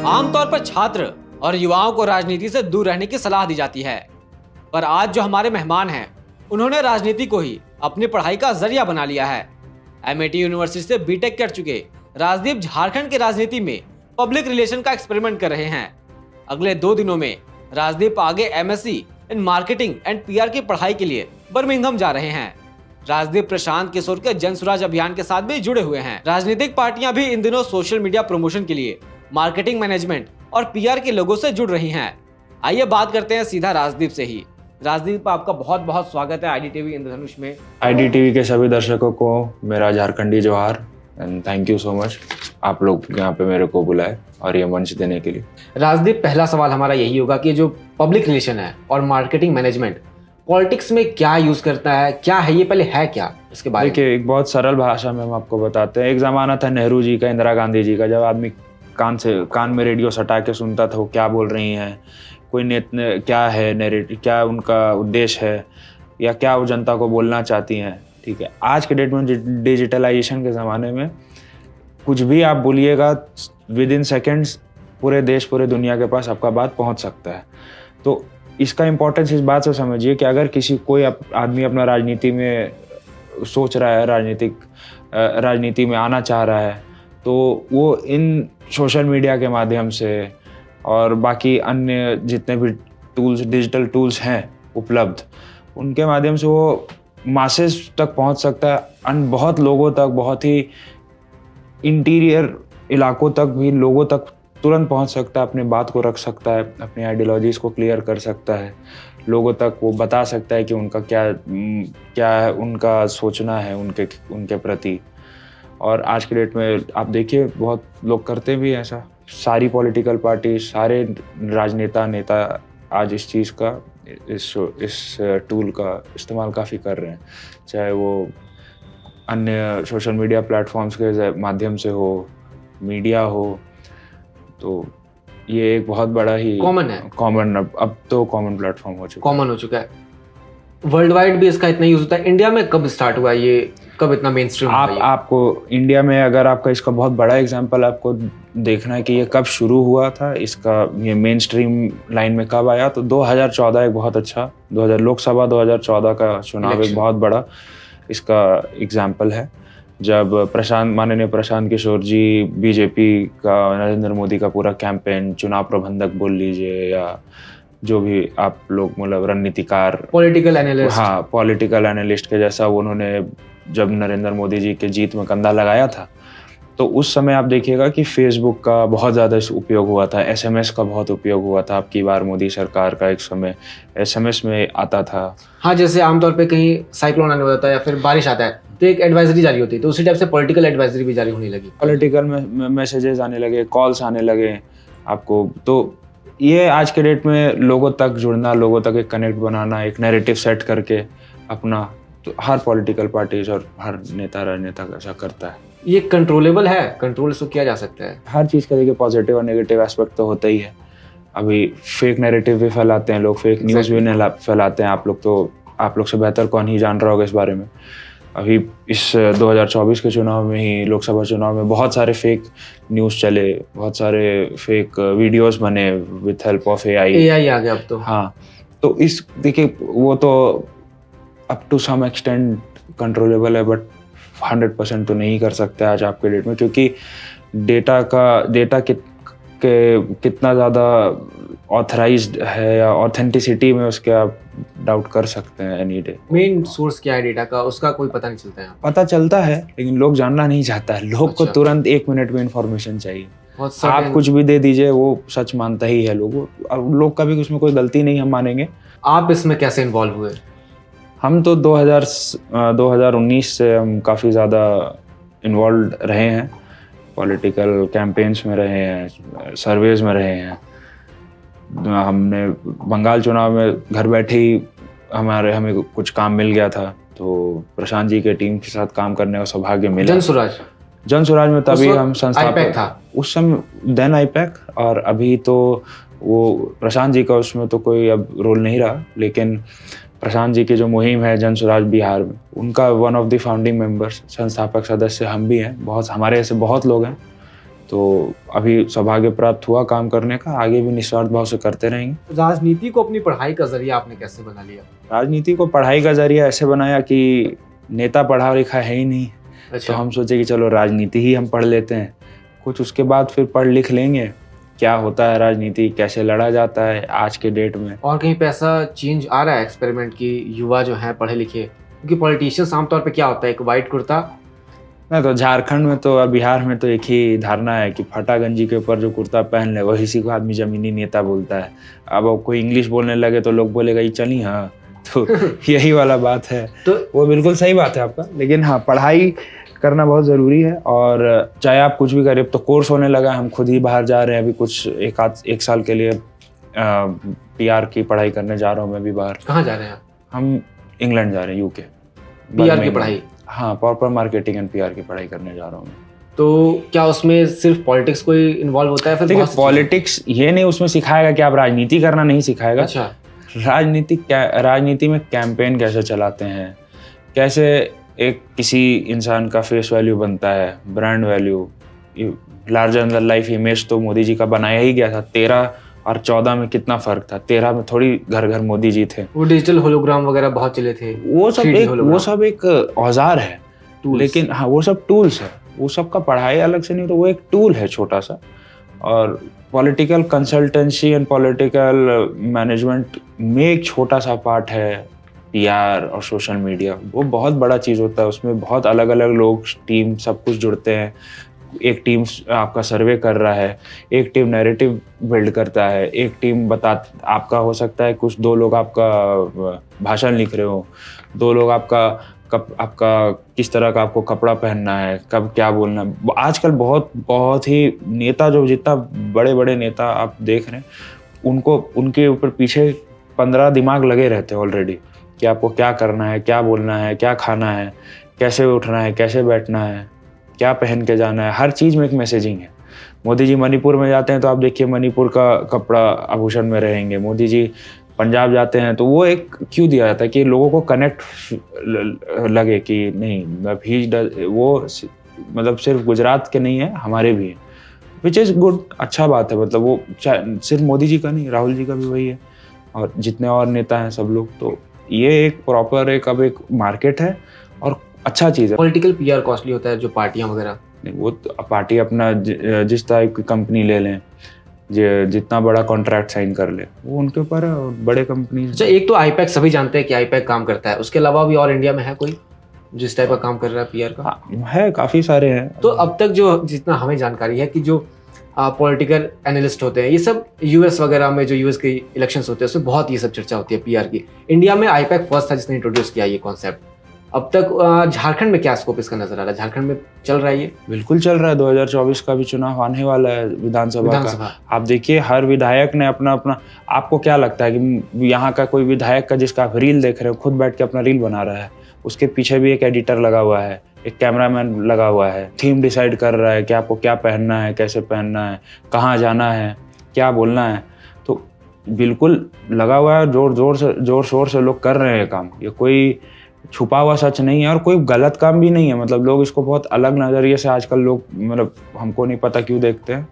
आमतौर पर छात्र और युवाओं को राजनीति से दूर रहने की सलाह दी जाती है, पर आज जो हमारे मेहमान हैं, उन्होंने राजनीति को ही अपनी पढ़ाई का जरिया बना लिया है। एमआईटी यूनिवर्सिटी से बीटेक कर चुके राजदीप झारखंड की राजनीति में पब्लिक रिलेशन का एक्सपेरिमेंट कर रहे हैं। अगले 2 दिनों में राजदीप आगे MSc in marketing and PR की पढ़ाई के लिए बर्मिंघम जा रहे हैं। राजदीप प्रशांत किशोर के जन स्वराज अभियान के साथ भी जुड़े हुए हैं। राजनीतिक पार्टियां भी इन दिनों सोशल मीडिया प्रमोशन के लिए मार्केटिंग मैनेजमेंट और पीआर के लोगों से जुड़ रही हैं। आइए बात करते हैं सीधा राजदीप से ही। राजदीप, आपका बहुत बहुत स्वागत है आईडीटीवी इंद्रधनुष में। आईडीटीवी के सभी दर्शकों को मेरा झारखंडी जोहार and thank you so much, आप लोग यहाँ पे मेरे को बुलाए और ये मंच देने के लिए। राजदीप, पहला सवाल हमारा यही होगा कि जो पब्लिक रिलेशन है और मार्केटिंग मैनेजमेंट पॉलिटिक्स में क्या यूज करता है, क्या है ये, पहले है क्या, इसके बारे में। देखिए, एक बहुत सरल भाषा में हम आपको बताते हैं। एक जमाना था नेहरू जी का, इंदिरा गांधी जी का, जब आदमी कान में रेडियो सटा के सुनता था वो क्या बोल रही हैं, कोई क्या है नैरेटिव, क्या उनका उद्देश्य है या क्या वो जनता को बोलना चाहती हैं। ठीक है, आज के डेट में डिजिटलाइजेशन के ज़माने में कुछ भी आप बोलिएगा, विद इन सेकेंड्स पूरे देश पूरे दुनिया के पास आपका बात पहुंच सकता है। तो इसका इम्पोर्टेंस इस बात से समझिए कि अगर कोई आदमी अपना राजनीति में सोच रहा है, राजनीति में आना चाह रहा है, तो वो इन सोशल मीडिया के माध्यम से और बाकी अन्य जितने भी डिजिटल टूल्स हैं उपलब्ध, उनके माध्यम से वो मासेस तक पहुंच सकता है। बहुत लोगों तक, बहुत ही इंटीरियर इलाकों तक भी लोगों तक तुरंत पहुंच सकता है, अपनी बात को रख सकता है, अपनी आइडियोलॉजीज को क्लियर कर सकता है, लोगों तक वो बता सकता है कि उनका क्या उनका सोचना है उनके प्रति। और आज के डेट में आप देखिए बहुत लोग करते भी ऐसा। सारी पॉलिटिकल पार्टी, सारे नेता आज इस चीज़ का, इस टूल का इस्तेमाल काफ़ी कर रहे हैं, चाहे वो अन्य सोशल मीडिया प्लेटफॉर्म्स के माध्यम से हो, मीडिया हो। तो ये एक बहुत बड़ा ही अब तो कॉमन प्लेटफॉर्म हो चुका है। वर्ल्ड वाइड भी इसका इतना यूज होता है। इंडिया में कब स्टार्ट हुआ ये, कब इतना मेन स्ट्रीम? आपको इंडिया में अगर आपका इसका बहुत बड़ा एग्जांपल आपको देखना है कि ये कब शुरू हुआ था, इसका ये मेन स्ट्रीम लाइन में कब आया, तो 2014 एक बहुत अच्छा, लोकसभा 2014 का चुनाव एक बहुत बड़ा इसका एग्जाम्पल है। जब माननीय प्रशांत किशोर जी, बीजेपी का, नरेंद्र मोदी का पूरा कैंपेन, चुनाव प्रबंधक बोल लीजिए या जो भी आप लोग मतलब रणनीतिकार, पॉलिटिकल एनालिस्ट के जैसा, उन्होंने जब नरेंद्र मोदी जी के जीत में कंधा लगाया था, तो उस समय आप देखिएगा कि फेसबुक का बहुत ज़्यादा उपयोग हुआ था, एसएमएस का बहुत उपयोग हुआ था। आपकी बार मोदी सरकार का एक समय एसएमएस में आता था। हाँ, जैसे आमतौर पे कहीं साइक्लोन आने वाला था या फिर बारिश आता है तो एक एडवाइजरी जारी होती है, तो उसी टाइप से पॉलिटिकल एडवाइजरी भी जारी होने लगी, पॉलिटिकल मैसेजेस आने लगे, कॉल्स आने लगे आपको। तो ये आज के डेट में लोगों तक जुड़ना, लोगों तक एक कनेक्ट बनाना, एक नैरेटिव सेट करके अपना, तो हर पॉलिटिकल पार्टीज और हर नेता राजनेता ऐसा करता है। ये कंट्रोलेबल है, कंट्रोल इसको किया जा सकता है। हर चीज़ का देखिए पॉजिटिव और नेगेटिव एस्पेक्ट तो होता ही है। अभी फेक नैरेटिव भी फैलाते हैं लोग, फेक न्यूज़ भी फैलाते हैं। आप लोग से बेहतर कौन ही जान रहा होगा इस बारे में। अभी इस 2024 के चुनाव में ही, लोकसभा चुनाव में बहुत सारे फेक न्यूज़ चले, बहुत सारे फेक वीडियोस बने विथ हेल्प ऑफ एआई आ गया अब तो। हाँ, तो देखिए वो तो up to some extent controllable है, बट 100% तो नहीं कर सकते आज आपके डेट में, क्योंकि डेटा कितना ज़्यादा ऑथराइज्ड है या ऑथेंटिसिटी में उसके आप डाउट कर सकते हैं एनी डे। मेन सोर्स क्या है डेटा का, उसका कोई पता नहीं चलता है। पता चलता है लेकिन लोग जानना नहीं चाहता है। लोग को तुरंत 1 मिनट में इंफॉर्मेशन चाहिए। आप कुछ भी दे दीजिए वो सच मानता ही है लोग का भी उसमें कोई गलती नहीं हम मानेंगे। आप इसमें कैसे इन्वॉल्व हुए? हम तो 2019 से हम काफ़ी ज़्यादा इन्वॉल्व रहे हैं, पॉलिटिकल कैंपेन्स में रहे हैं, सर्वेज में रहे हैं। हमने बंगाल चुनाव में घर बैठे ही हमें कुछ काम मिल गया था, तो प्रशांत जी के टीम के साथ काम करने का सौभाग्य मिला। जन स्वराज में तभी हम संस्थापक था उस समय, देन आईपैक, और अभी तो वो प्रशांत जी का उसमें तो कोई अब रोल नहीं रहा, लेकिन प्रशांत जी की जो मुहिम है जन स्वराज बिहार में, उनका one of the founding members, संस्थापक सदस्य हम भी हैं। हमारे ऐसे बहुत लोग हैं, तो अभी सौभाग्य प्राप्त हुआ काम करने का, आगे भी निस्वार्थ भाव से करते रहेंगे। राजनीति को अपनी पढ़ाई का जरिया आपने कैसे बना लिया? राजनीति को पढ़ाई का जरिया ऐसे बनाया कि नेता पढ़ा लिखा है ही नहीं, तो अच्छा, हम सोचे कि चलो राजनीति ही हम पढ़ लेते हैं, कुछ उसके बाद फिर पढ़ लिख लेंगे क्या होता है राजनीति, कैसे लड़ा जाता है आज के डेट में। और कहीं पे ऐसा चेंज आ रहा है एक्सपेरिमेंट की युवा जो हैं पढ़े लिखे, क्योंकि पॉलिटिशियंस आमतौर पे क्या होता है, एक वाइट कुर्ता। नहीं तो झारखंड में तो और बिहार में तो एक ही धारणा है कि फटा गंजी के ऊपर जो कुर्ता पहन ले वही सी को आदमी जमीनी नेता बोलता है। अब वो कोई इंग्लिश बोलने लगे तो लोग बोलेगा ये चली हाँ, तो यही वाला बात है। तो वो बिल्कुल सही बात है आपका, लेकिन हाँ पढ़ाई करना बहुत ज़रूरी है। और चाहे आप कुछ भी करें, तो कोर्स होने लगा, हम खुद ही बाहर जा रहे हैं अभी कुछ एक साल के लिए PR की पढ़ाई करने जा रहा हूँ मैं भी बाहर। कहाँ जा रहे हैं आप? हम इंग्लैंड जा रहे हैं, UK। PR की पढ़ाई? हाँ, प्रॉपर मार्केटिंग एंड PR की पढ़ाई करने जा रहा हूँ मैं। तो क्या उसमें सिर्फ पॉलिटिक्स कोई इन्वॉल्व होता है? फिर देखिए बहुत सी पॉलिटिक्स ये नहीं उसमें सिखाएगा कि आप राजनीति करना नहीं चीजें। सिखाएगा। अच्छा, राजनीति में कैंपेन कैसे चलाते हैं, कैसे एक किसी इंसान का फेस वैल्यू बनता है, brand value, larger than life image तो मोदी जी का बनाया ही गया था। 13 और 14 में कितना फर्क था, 13 में थोड़ी घर घर मोदी जी थे। वो डिजिटल होलोग्राम वगैरह बहुत चले थे। वो सब 3D एक hologram, वो सब एक औजार है, tools। लेकिन हाँ वो सब टूल्स है, वो सब का पढ़ाई अलग से नहीं, तो वो एक टूल है छोटा सा। और political consultancy and political management में एक छोटा सा पार्ट है PR और सोशल मीडिया। वो बहुत बड़ा चीज़ होता है, उसमें बहुत अलग अलग लोग, टीम, सब कुछ जुड़ते हैं। एक टीम आपका सर्वे कर रहा है, एक टीम नैरेटिव बिल्ड करता है, एक टीम आपका हो सकता है कुछ 2 लोग आपका भाषण लिख रहे हो, 2 लोग आपका किस तरह का आपको कपड़ा पहनना है, कब क्या बोलना है। आजकल बहुत ही नेता, जो जितना बड़े बड़े नेता आप देख रहे हैं, उनके ऊपर पीछे 15 दिमाग लगे रहते हैं ऑलरेडी कि आपको क्या करना है, क्या बोलना है, क्या खाना है, कैसे उठना है, कैसे बैठना है, क्या पहन के जाना है। हर चीज़ में एक मैसेजिंग है। मोदी जी मणिपुर में जाते हैं तो आप देखिए मणिपुर का कपड़ा आभूषण में रहेंगे। मोदी जी पंजाब जाते हैं तो वो एक क्यों दिया जाता है कि लोगों को कनेक्ट लगे कि नहीं वो मतलब सिर्फ गुजरात के नहीं है, हमारे भी है, विच इज़ गुड, अच्छा बात है। मतलब वो सिर्फ मोदी जी का नहीं, राहुल जी का भी वही है, और जितने और नेता हैं सब लोग। तो ये एक प्रॉपर अब एक मार्केट है और अच्छा चीज़ है। पॉलिटिकल PR कॉस्टली होता है, जो पार्टियां वगैरह। नहीं, वो तो पार्टी अपना जिस तरह की कंपनी ले लें, जितना बड़ा कॉन्ट्रैक्ट साइन कर ले, वो उनके ऊपर है। और बड़े कंपनी अच्छा, एक तो IPAC सभी जानते हैं कि IPAC काम करता है, उसके अलावा भी और इंडिया में है कोई जिस टाइप का काम कर रहा है PR का? है, काफ़ी सारे हैं। तो अब तक जो जितना हमें जानकारी है कि जो पॉलिटिकल एनालिस्ट होते हैं, ये सब US वगैरह में, जो US के इलेक्शंस होते हैं उसमें बहुत ये सब चर्चा होती है PR की। इंडिया में IPAC फर्स्ट था जिसने इंट्रोड्यूस किया ये कॉन्सेप्ट। अब तक झारखंड में क्या स्कोप इसका नजर आ रहा है? झारखंड में चल रहा है ये? बिल्कुल चल रहा है। 2024 का भी चुनाव आने वाला है विधानसभा का। आप देखिए हर विधायक ने अपना आपको क्या लगता है कि यहाँ का कोई विधायक का जिसका आप रील देख रहे हो, खुद बैठ के अपना रील बना रहा है, उसके पीछे भी एक एडिटर लगा हुआ है, एक कैमरामैन लगा हुआ है, थीम डिसाइड कर रहा है कि आपको क्या पहनना है, कैसे पहनना है, कहाँ जाना है, क्या बोलना है। तो बिल्कुल लगा हुआ है, जोर शोर से लोग कर रहे हैं काम। ये कोई छुपा हुआ सच नहीं है और कोई गलत काम भी नहीं है। मतलब लोग इसको बहुत अलग नज़रिए से आजकल लोग, मतलब हमको नहीं पता क्यों देखते हैं,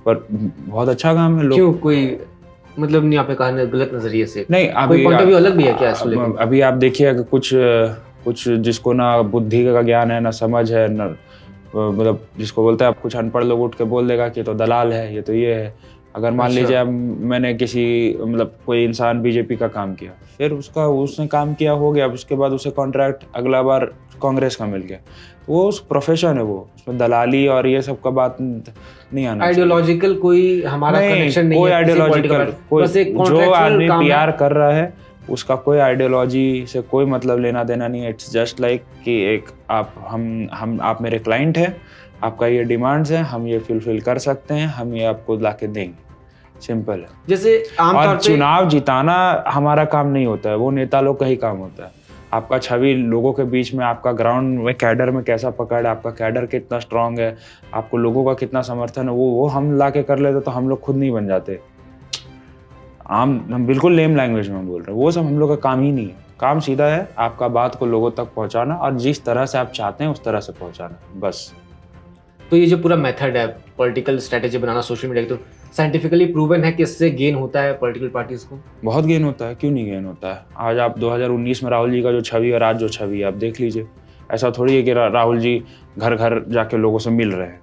पर बहुत अच्छा काम है। लोग क्यों, कोई मतलब नहीं आपने कहा गलत नजरिए से? नहीं, कोई पॉइंट ऑफ व्यू अलग भी है क्या इसको लेकर? अभी आप देखिए कि कुछ जिसको ना बुद्धि का ज्ञान है, ना समझ है, ना मतलब जिसको बोलते हैं आप, कुछ अनपढ़ लोग उठ के बोल देगा कि तो दलाल है, ये तो ये है। अगर मान लीजिए अब मैंने मतलब कोई इंसान BJP का काम किया, फिर उसने काम किया, हो गया, उसके बाद उसे कॉन्ट्रैक्ट अगला बार कांग्रेस का मिल गया, वो उस प्रोफेशन है, वो उसमें दलाली और ये सब का बात नहीं आना। आइडियोलॉजिकल कोई हमारा कनेक्शन नहीं है, कोई आइडियोलॉजिकल, जो आदमी PR कर रहा है उसका कोई आइडियोलॉजी से कोई मतलब लेना देना नहीं है। इट्स जस्ट लाइक कि एक आप मेरे क्लाइंट हैं, आपका ये डिमांड्स हैं, हम ये फुलफिल कर सकते हैं, हम ये आपको लाके देंगे, सिंपल है। जैसे आमतौर और पे चुनाव जिताना हमारा काम नहीं होता है, वो नेता लोग का ही काम होता है। आपका छवि लोगों के बीच में, आपका ग्राउंड में कैडर में कैसा पकड़ है, आपका कैडर कितना स्ट्रांग है, आपको लोगों का कितना समर्थन है, वो हम ला के कर लेते तो हम लोग खुद नहीं बन जाते। हम बिल्कुल लेम लैंग्वेज में बोल रहे हैं, वो सब हम लोग का काम ही नहीं है। काम सीधा है आपका बात को लोगों तक पहुंचाना और जिस तरह से आप चाहते हैं उस तरह से पहुंचाना, बस। तो ये जो पूरा मेथड है पॉलिटिकल स्ट्रेटेजी बनाना सोशल मीडिया की, तो साइंटिफिकली प्रूवन है कि इससे गेन होता है पॉलिटिकल पार्टीज को? बहुत गेन होता है, क्यों नहीं गेन होता है। आज आप 2019 में राहुल जी का जो छवि और आज जो छवि है आप देख लीजिए। ऐसा थोड़ी है कि राहुल जी घर घर जाके लोगों से मिल रहे हैं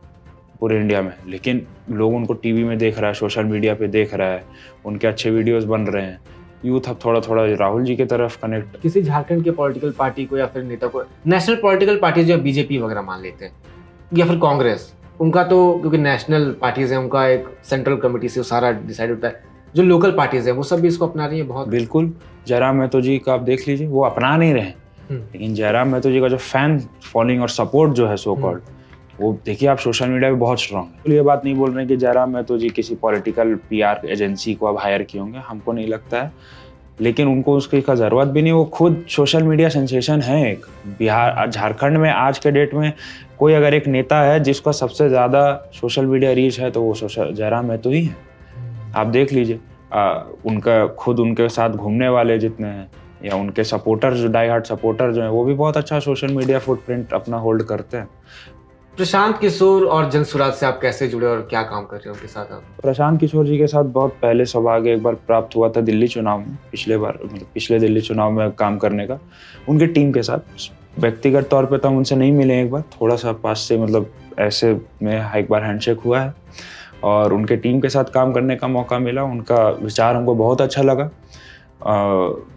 पूरे इंडिया में, लेकिन लोग उनको टीवी में देख रहा है, सोशल मीडिया पे देख रहा है, उनके अच्छे वीडियोस बन रहे हैं। यूथ अब थोड़ा थोड़ा राहुल जी की तरफ कनेक्ट। किसी झारखंड के पॉलिटिकल पार्टी को या फिर नेता को, नेशनल पॉलिटिकल पार्टी जो बीजेपी वगैरह मान लेते हैं या फिर कांग्रेस, उनका तो क्योंकि नेशनल पार्टीज है, उनका एक सेंट्रल कमेटी से सारा डिसाइड होता है। जो लोकल पार्टीज है वो सब भी इसको अपना रही है बहुत। बिल्कुल, जयराम महतो जी का आप देख लीजिए, वो अपना नहीं रहे, लेकिन जयराम महतो जी का जो फैन फॉलोइंग और सपोर्ट जो है सो कॉल्ड, वो देखिए आप सोशल मीडिया पे बहुत स्ट्रांग है। तो ये बात नहीं बोल रहे हैं कि जयराम महतो जी किसी पॉलिटिकल पीआर एजेंसी को अब हायर किए होंगे, हमको नहीं लगता है, लेकिन उनको उसकी का ज़रूरत भी नहीं। वो खुद सोशल मीडिया सेंसेशन है एक। बिहार झारखंड में आज के डेट में कोई अगर एक नेता है जिसका सबसे ज़्यादा सोशल मीडिया रीच है तो वो जयराम महतो ही है। आप देख लीजिए, उनका खुद उनके साथ घूमने वाले जितने हैं या उनके सपोर्टर जो डाई हार्ट सपोर्टर जो हैं वो भी बहुत अच्छा सोशल मीडिया फुटप्रिंट अपना होल्ड करते हैं। प्रशांत किशोर और जनसुराज से आप कैसे जुड़े और क्या काम कर रहे हो उनके साथ आप? प्रशांत किशोर जी के साथ बहुत पहले सौभाग्य एक बार प्राप्त हुआ था दिल्ली चुनाव में, पिछले दिल्ली चुनाव में काम करने का उनके टीम के साथ। व्यक्तिगत तौर पे तो हम उनसे नहीं मिले, एक बार थोड़ा सा पास से मतलब ऐसे में एक बार हैंडशेक हुआ है और उनके टीम के साथ काम करने का मौका मिला। उनका विचार हमको बहुत अच्छा लगा।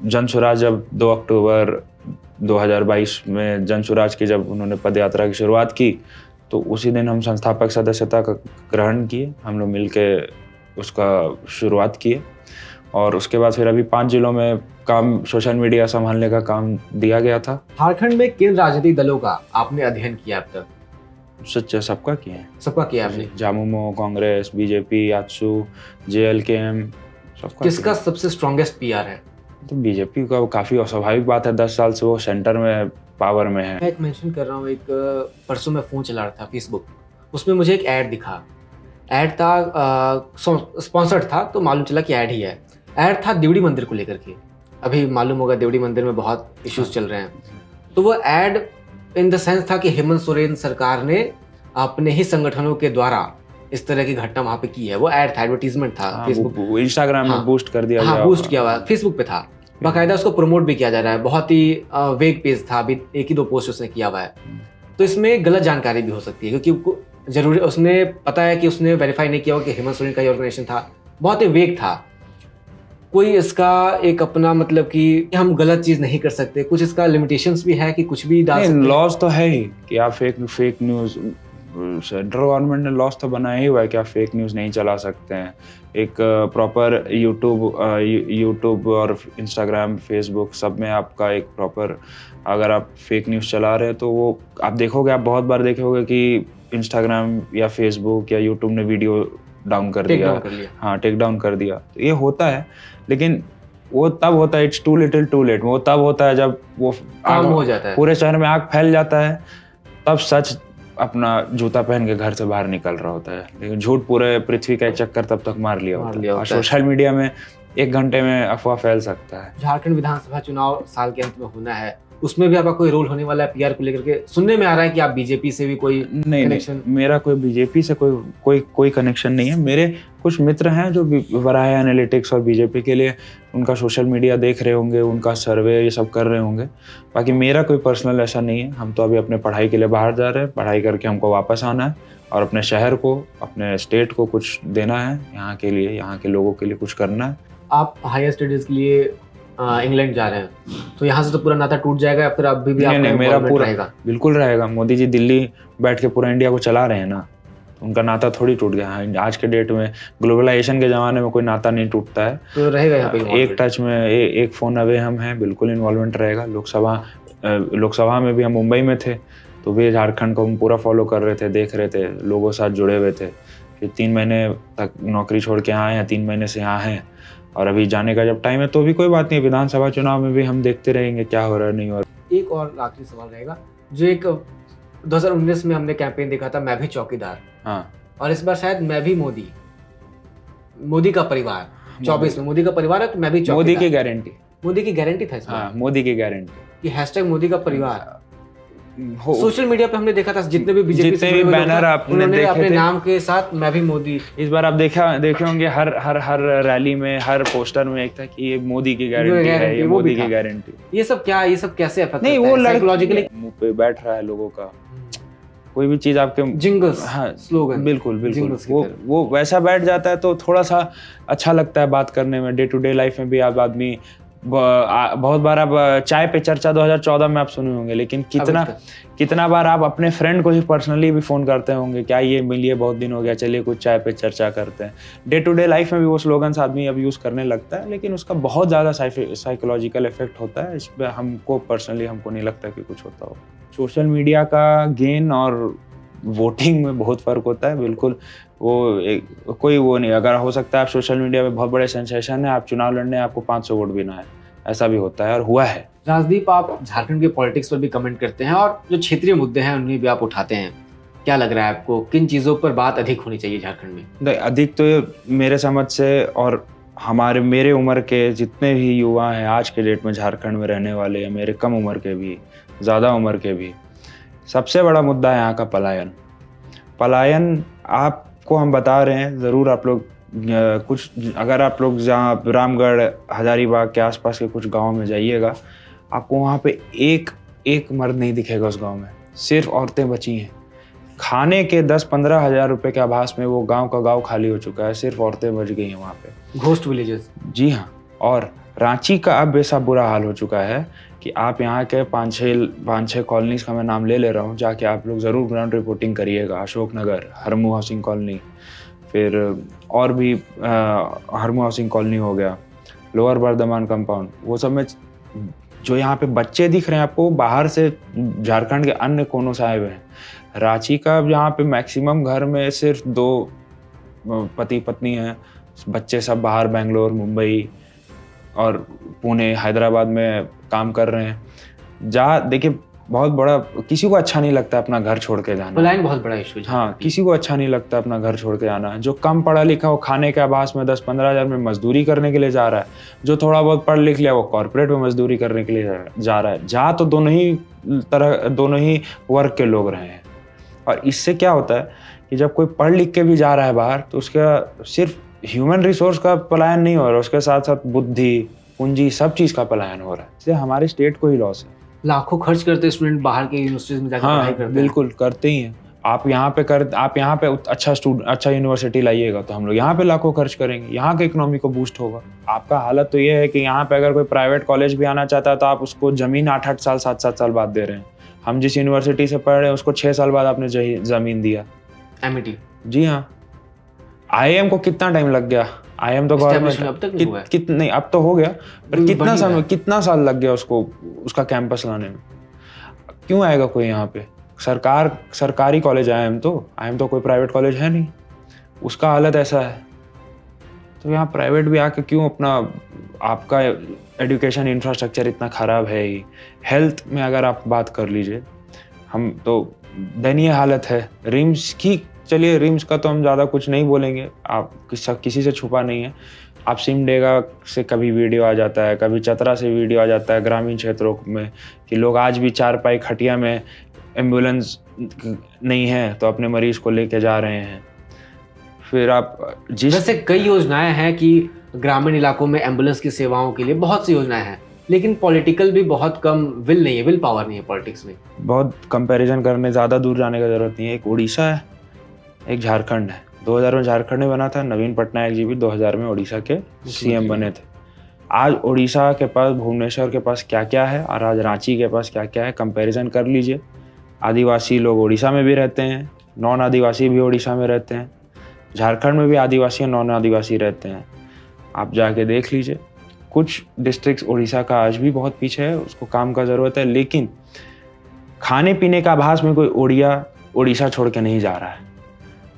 जनसुराज जब 2 अक्टूबर 2022 में जनसुराज की जब उन्होंने पदयात्रा की शुरुआत की तो उसी दिन हम संस्थापक सदस्यता का ग्रहण किए, हम लोग मिल के उसका शुरुआत किए और उसके बाद फिर अभी 5 जिलों में काम सोशल मीडिया संभालने का काम दिया गया था। झारखंड में किन राजनीतिक दलों का आपने अध्ययन किया अब तक? सच सबका किए हैं। सबका किया आपने? झामुमो, कांग्रेस, बीजेपी, आजसू, JLKM, सबका। किसका सबसे स्ट्रॉन्गेस्ट पीआर है? तो बीजेपी का काफ़ी अस्वाभाविक बात है, 10 साल से वो सेंटर में पावर में है। मैं एक मेंशन कर रहा हूँ, एक परसों मैं फ़ोन चला रहा था फेसबुक, उसमें मुझे एक ऐड दिखा। ऐड था स्पॉन्सर्ड था तो मालूम चला कि ऐड ही है। ऐड था देवड़ी मंदिर को लेकर के। अभी मालूम होगा देवड़ी मंदिर में बहुत इश्यूज चल रहे हैं, तो वो ऐड इन द सेंस था कि हेमंत सोरेन सरकार ने अपने ही संगठनों के द्वारा इस तरह की घटना वहाँ पे की है। वो ऐड था, एडवर्टीजमेंट था। फेसबुक, इंस्टाग्राम में बूस्ट कर दिया हाँ, बूस्ट किया हुआ, फेसबुक पे था बाकायदा, उसको प्रमोट भी किया जा रहा है। बहुत ही वेग पेज था, अभी 1 ही 2 पोस्ट उसने किया हुआ है। तो इसमें गलत जानकारी भी हो सकती है क्योंकि जरूरी उसने पता है कि उसने वेरीफाई नहीं किया हो कि हेमंत सोरेन का ही ऑर्गेनाइजेशन था, बहुत ही वेग था। कोई इसका एक अपना मतलब कि हम गलत चीज नहीं कर सकते, कुछ इसका लिमिटेशंस भी है कि कुछ भी डाल सकते हैं। लॉस तो है ही कि आप फेक न्यूज, सेंट्रल गवर्नमेंट ने लॉस तो बनाया ही हुआ है कि आप फेक न्यूज़ नहीं चला सकते हैं। एक प्रॉपर यूट्यूब और इंस्टाग्राम, फेसबुक सब में आपका एक प्रॉपर, अगर आप फेक न्यूज़ चला रहे हैं तो वो आप देखोगे, आप बहुत बार देखोगे कि इंस्टाग्राम या फेसबुक या यूट्यूब ने वीडियो डाउन कर दिया, हाँ टेक डाउन कर दिया। तो ये होता है, लेकिन वो तब होता है, it's too little too late. वो तब होता है जब वो काम हो जाता है, पूरे शहर में आग फैल जाता है, तब सच अपना जूता पहन के घर से बाहर निकल रहा होता है, लेकिन झूठ पूरे पृथ्वी का एक चक्कर तब तक मार लिया होता है। और सोशल मीडिया में 1 घंटे में अफवाह फैल सकता है। झारखंड विधानसभा चुनाव साल के अंत में होना है, उसमें भी आपका कोई रोल होने वाला है पीआर को लेकर के? सुनने में आ रहा है कि आप बीजेपी से भी कोई नहीं, मेरा कोई बीजेपी से कोई कनेक्शन नहीं है। मेरे कुछ मित्र हैं जो वराय एनालिटिक्स और बीजेपी के लिए उनका सोशल मीडिया देख रहे होंगे, उनका सर्वे ये सब कर रहे होंगे। बाकी मेरा कोई पर्सनल ऐसा नहीं है। हम तो अभी अपने पढ़ाई के लिए बाहर जा रहे हैं, पढ़ाई करके हमको वापस आना है और अपने शहर को, अपने स्टेट को कुछ देना है, यहाँ के लिए, यहाँ के लोगों के लिए कुछ करना है। आप हायर स्टडीज के लिए इंग्लैंड जा रहे हैं, तो यहाँ से तो पूरा नाता टूट जाएगा या फिर अभी भी आपका मेरा पूरा रहेगा? बिल्कुल रहेगा। मोदी जी दिल्ली बैठ के पूरा इंडिया को चला रहे हैं ना, तो उनका नाता थोड़ी टूट गया है। आज के डेट में ग्लोबलाइजेशन के ज़माने में कोई नाता नहीं टूटता है, तो रहेगा यहाँ पे एक टच में, एक फ़ोन अवे हम हैं, बिल्कुल इन्वॉल्वमेंट रहेगा। लोकसभा में भी हम मुंबई में थे तो भी झारखंड को हम पूरा फॉलो कर रहे थे, देख रहे थे, लोगों के साथ जुड़े हुए थे। फिर 3 महीने तक नौकरी छोड़ के यहाँ हैं, 3 महीने से यहाँ हैं, और अभी जाने का जब टाइम है तो भी कोई बात नहीं, विधानसभा चुनाव में भी हम देखते रहेंगे क्या हो रहा है, नहीं हो रहा। एक और आखिरी सवाल रहेगा, जो एक 2019 में हमने कैंपेन देखा था, मैं भी चौकीदार, हाँ, और इस बार शायद मैं भी मोदी का परिवार, 24 में मोदी का परिवार है तो मैं भी चौकीदार। मोदी की गारंटी था इसमें। हाँ, मोदी की गारंटी कि हैशटैग मोदी का परिवार। हो सोशल मीडिया पे हमने देखा था जितने भी बीजेपी जितने भी बैनर आपने देखे अपने थे, नाम के साथ मैं भी मोदी। इस बार आप देखे होंगे हर रैली में, हर पोस्टर में एक था कि ये मोदी की गारंटी है, ये वो भी मोदी की था। गारंटी। ये सब कैसे अफेक्ट नहीं, करता वो है साइकोलॉजिकली? मुंह पे बैठ रहा है लोगों का, कोई भी चीज आपके जिंगल्स, हाँ स्लोगन, बिल्कुल बिल्कुल, जिंगल्स की तरह। वो वैसा बैठ जाता है तो थोड़ा सा अच्छा लगता है बात करने में। डे टू डे लाइफ में भी आप आदमी बहुत बार आप चाय पे चर्चा 2014 में आप सुने होंगे, लेकिन कितना बार आप अपने फ्रेंड को ही पर्सनली भी फोन करते होंगे, क्या ये मिलिए, बहुत दिन हो गया, चलिए कुछ चाय पे चर्चा करते हैं। डे टू डे लाइफ में भी वो स्लोगन्स आदमी अब यूज करने लगता है, लेकिन उसका बहुत ज्यादा साइकोलॉजिकल इफेक्ट होता है। इस पर हमको नहीं लगता कि कुछ होता हो। सोशल मीडिया का गेन और वोटिंग में बहुत फर्क होता है, बिल्कुल। कोई वो नहीं, अगर हो सकता है आप सोशल मीडिया पे बहुत बड़े सेंसेशन है, आप चुनाव लड़ने आपको 500 वोट भी ना है, ऐसा भी होता है और हुआ है। राजदीप, आप झारखंड के पॉलिटिक्स पर भी कमेंट करते हैं और जो क्षेत्रीय मुद्दे हैं उन्हें भी आप उठाते हैं। क्या लग रहा है आपको, किन चीजों पर बात अधिक होनी चाहिए झारखंड में? नहीं, अधिक तो मेरे समझ से और मेरे उम्र के जितने भी युवा हैं आज के डेट में झारखंड में रहने वाले, या मेरे कम उम्र के भी, ज़्यादा उम्र के भी, सबसे बड़ा मुद्दा है यहाँ का पलायन। आपको हम बता रहे हैं, ज़रूर आप लोग कुछ, अगर आप लोग जहाँ रामगढ़, हजारीबाग के आसपास के कुछ गाँव में जाइएगा, आपको वहाँ पे एक मर्द नहीं दिखेगा उस गाँव में, सिर्फ औरतें बची हैं। खाने के 10-15 हज़ार रुपए के आभास में वो गांव का गांव खाली हो चुका है, सिर्फ औरतें बच गई हैं वहाँ पे। Ghost villages. जी हाँ। और रांची का अब ऐसा बुरा हाल हो चुका है कि आप यहाँ के 5-6 कॉलोनीज का मैं नाम ले रहा हूँ, जाके आप लोग ज़रूर ग्राउंड रिपोर्टिंग करिएगा। अशोक नगर, हरमू हाउसिंग कॉलोनी, फिर और भी हरमू हाउसिंग कॉलोनी हो गया, लोअर बर्धमान कंपाउंड, वो सब में जो यहाँ पे बच्चे दिख रहे हैं आपको, बाहर से झारखंड के अन्य कोनों से आए हुए हैं। रांची का यहाँ पे मैक्सिमम घर में सिर्फ 2 पति पत्नी हैं, बच्चे सब बाहर बेंगलोर, मुंबई और पुणे, हैदराबाद में काम कर रहे हैं। देखिए, बहुत बड़ा, किसी को अच्छा नहीं लगता अपना घर छोड़ के जाना। पलायन बहुत बड़ा इशू है। हाँ, किसी को अच्छा नहीं लगता अपना घर छोड़ के आना। जो कम पढ़ा लिखा, वो खाने के आभास में 10-15 हज़ार में मजदूरी करने के लिए जा रहा है। जो थोड़ा बहुत पढ़ लिख लिया, वो कॉर्पोरेट में मजदूरी करने के लिए जा रहा है। जा तो दोनों ही वर्ग के लोग रहे हैं। और इससे क्या होता है कि जब कोई पढ़ लिख के भी जा रहा है बाहर, तो उसका सिर्फ ह्यूमन रिसोर्स का पलायन नहीं हो रहा, उसके साथ साथ बुद्धि, पूंजी, सब चीज़ का पलायन हो रहा है। इससे हमारे स्टेट को ही लॉस है। लाखों खर्च करते स्टूडेंट बाहर के यूनिवर्सिटीज में जाकर पढ़ाई करते हैं। बिल्कुल करते ही हैं। आप यहाँ पे अच्छा यूनिवर्सिटी लाइएगा तो हम लोग यहाँ पे लाखों खर्च करेंगे, यहाँ के इकोनॉमी को बूस्ट होगा। आपका हालत तो ये है कि यहाँ पे अगर कोई प्राइवेट कॉलेज भी आना चाहता है तो आप उसको जमीन 8-8 साल, 7-7 साल बाद दे रहे हैं। हम जिस यूनिवर्सिटी से पढ़ रहे हैं उसको 6 साल बाद आपने जमीन दिया। एमईटी। जी हाँ। IIM को कितना टाइम लग गया? IIM तो गवर्नमेंट अब तक नहीं हुआ है। नहीं, अब तो हो गया, पर कितना साल लग गया उसको, उसका कैंपस लाने में? क्यों आएगा कोई यहाँ पे? सरकारी कॉलेज IIM तो कोई प्राइवेट कॉलेज है नहीं, उसका हालत ऐसा है। तो यहाँ प्राइवेट भी आके क्यों आपका एजुकेशन इंफ्रास्ट्रक्चर इतना ख़राब है ही। हेल्थ में अगर आप बात कर लीजिए, हम तो दयनीय हालत है। रिम्स की, चलिए रिम्स का तो हम ज़्यादा कुछ नहीं बोलेंगे, आप किसी से छुपा नहीं है। आप सिमडेगा से कभी वीडियो आ जाता है, कभी चतरा से वीडियो आ जाता है ग्रामीण क्षेत्रों में, कि लोग आज भी 4 पाई खटिया में, एम्बुलेंस नहीं है तो अपने मरीज को लेके जा रहे हैं। फिर आप जैसे कई योजनाएं हैं कि ग्रामीण इलाकों में एम्बुलेंस की सेवाओं के लिए बहुत सी योजनाएं हैं, लेकिन पॉलिटिकल भी बहुत कम विल पावर नहीं है पॉलिटिक्स में। बहुत कंपैरिजन करने, ज़्यादा दूर जाने की जरूरत नहीं है। एक उड़ीसा है, एक झारखंड है। 2000 में झारखंड में बना था, नवीन पटनायक जी भी 2000 में उड़ीसा के CM बने थे। आज उड़ीसा के पास, भुवनेश्वर के पास क्या क्या है और आज रांची के पास क्या क्या है, कंपैरिजन कर लीजिए। आदिवासी लोग उड़ीसा में भी रहते हैं, नॉन आदिवासी भी उड़ीसा में रहते हैं, झारखंड में भी आदिवासी और नॉन आदिवासी रहते हैं। आप जाके देख लीजिए। कुछ डिस्ट्रिक्ट्स उड़ीसा का आज भी बहुत पीछे है, उसको काम का ज़रूरत है, लेकिन खाने पीने का आभास में कोई उड़ीसा छोड़ के नहीं जा रहा है।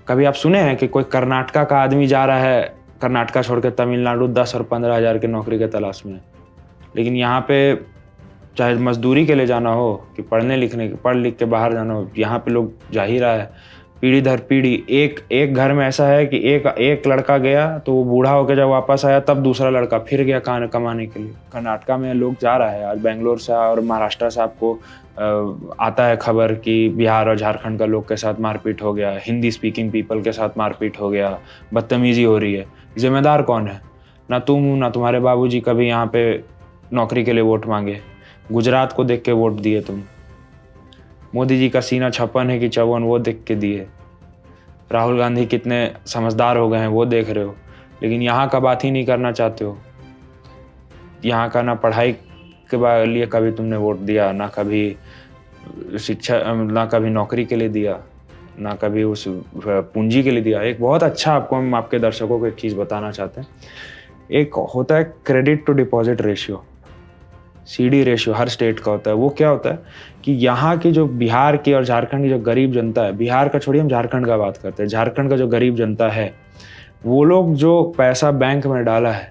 कभी आप सुने हैं कि कोई कर्नाटका का आदमी जा रहा है, कर्नाटका छोड़ के तमिलनाडु 10 और 15 हज़ार की नौकरी के तलाश में? लेकिन यहाँ पे चाहे मजदूरी के लिए जाना हो कि पढ़ लिख के बाहर जाना हो, यहाँ पे लोग जा ही रहा है। पीढ़ी दर पीढ़ी एक घर में ऐसा है कि एक लड़का गया तो वो बूढ़ा होकर जब वापस आया तब दूसरा लड़का फिर गया कमाने के लिए। कर्नाटका में लोग जा रहा है, आज बेंगलोर से और महाराष्ट्र से आपको आता है खबर कि बिहार और झारखंड का लोग के साथ मारपीट हो गया, हिंदी स्पीकिंग पीपल के साथ मारपीट हो गया, बदतमीजी हो रही है। जिम्मेदार कौन है? ना तुम ना तुम्हारे बाबूजी कभी यहाँ पे नौकरी के लिए वोट मांगे, गुजरात को देख के वोट दिए तुम। मोदी जी का सीना 56 है कि 54 वो देख के दिए। राहुल गांधी कितने समझदार हो गए हैं वो देख रहे हो, लेकिन यहाँ का बात ही नहीं करना चाहते हो। यहाँ का ना पढ़ाई के लिए कभी तुमने वोट दिया, ना कभी शिक्षा, ना कभी नौकरी के लिए दिया, ना कभी उस पूंजी के लिए दिया। एक बहुत अच्छा आपको हम आपके दर्शकों को एक चीज़ बताना चाहते हैं। एक होता है credit to deposit ratio, CD ratio, हर स्टेट का होता है। वो क्या होता है कि यहाँ की जो बिहार की और झारखंड की जो गरीब जनता है, बिहार का छोड़िए हम झारखंड का बात करते हैं, झारखंड का जो गरीब जनता है, वो लोग जो पैसा बैंक में डाला है,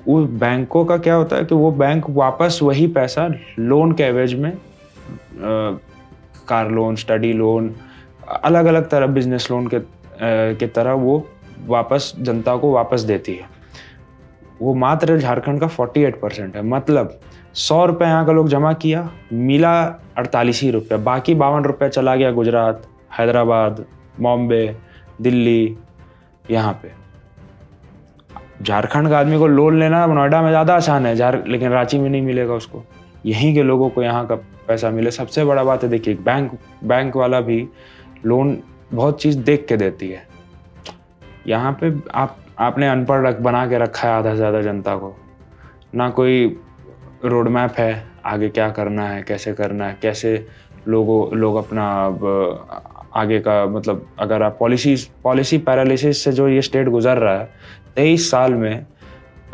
उस बैंकों का क्या होता है कि वो बैंक वापस वही पैसा लोन के एवज में कार लोन, स्टडी लोन, अलग अलग तरह बिजनेस लोन के तरह वो वापस जनता को वापस देती है। वो मात्र झारखंड का 48% है। मतलब 100 रुपये यहाँ का लोग जमा किया, मिला 48 ही रुपये, बाकी 52 रुपये चला गया गुजरात, हैदराबाद, बॉम्बे, दिल्ली। यहाँ पे झारखंड का आदमी को लोन लेना नोएडा में ज़्यादा आसान है, लेकिन रांची में नहीं मिलेगा उसको। यहीं के लोगों को यहाँ का पैसा मिले। सबसे बड़ा बात है, देखिए बैंक वाला भी लोन बहुत चीज़ देख के देती है। यहाँ पे आपने अनपढ़ बना के रखा है आधा से ज़्यादा जनता को। ना कोई रोड मैप है आगे क्या करना है, कैसे करना है, कैसे लोग अपना आगे का, मतलब अगर आप पॉलिसी पैरालिसिस से जो ये स्टेट गुजर रहा है 23 साल में,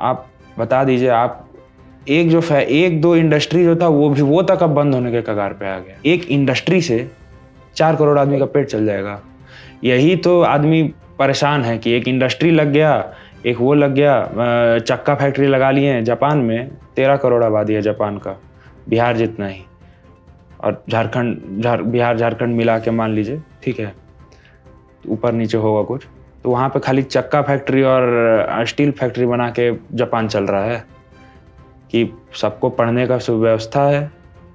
आप बता दीजिए, आप एक दो इंडस्ट्री जो था वो तक अब बंद होने के कगार पे आ गया। एक इंडस्ट्री से 4 करोड़ आदमी का पेट चल जाएगा। यही तो आदमी परेशान है कि एक इंडस्ट्री लग गया, एक वो लग गया, चक्का फैक्ट्री लगा लिए हैं जापान में। 13 करोड़ आबादी है जापान का, बिहार जितना ही। और बिहार झारखंड मिला के मान लीजिए, ठीक है, ऊपर नीचे होगा कुछ, तो वहाँ पे खाली चक्का फैक्ट्री और स्टील फैक्ट्री बना के जापान चल रहा है कि सबको पढ़ने का सुव्यवस्था है।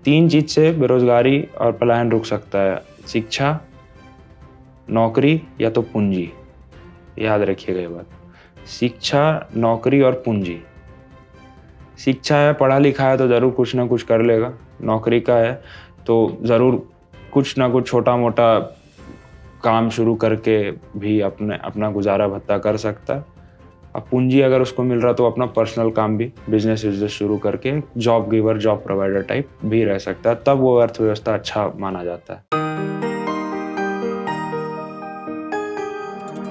3 चीज़ से बेरोजगारी और पलायन रुक सकता है: शिक्षा, नौकरी या तो पूंजी। याद रखिएगा ये बात, शिक्षा, नौकरी और पूंजी। शिक्षा है, पढ़ा लिखा है तो ज़रूर कुछ ना कुछ कर लेगा। नौकरी का है तो ज़रूर कुछ ना कुछ छोटा मोटा काम शुरू करके भी अपना गुजारा भत्ता कर सकता है। अब पूंजी अगर उसको मिल रहा तो अपना पर्सनल काम भी, बिजनेस शुरू करके job giver, job provider type भी रह सकता है। तब वो अर्थव्यवस्था अच्छा माना जाता है।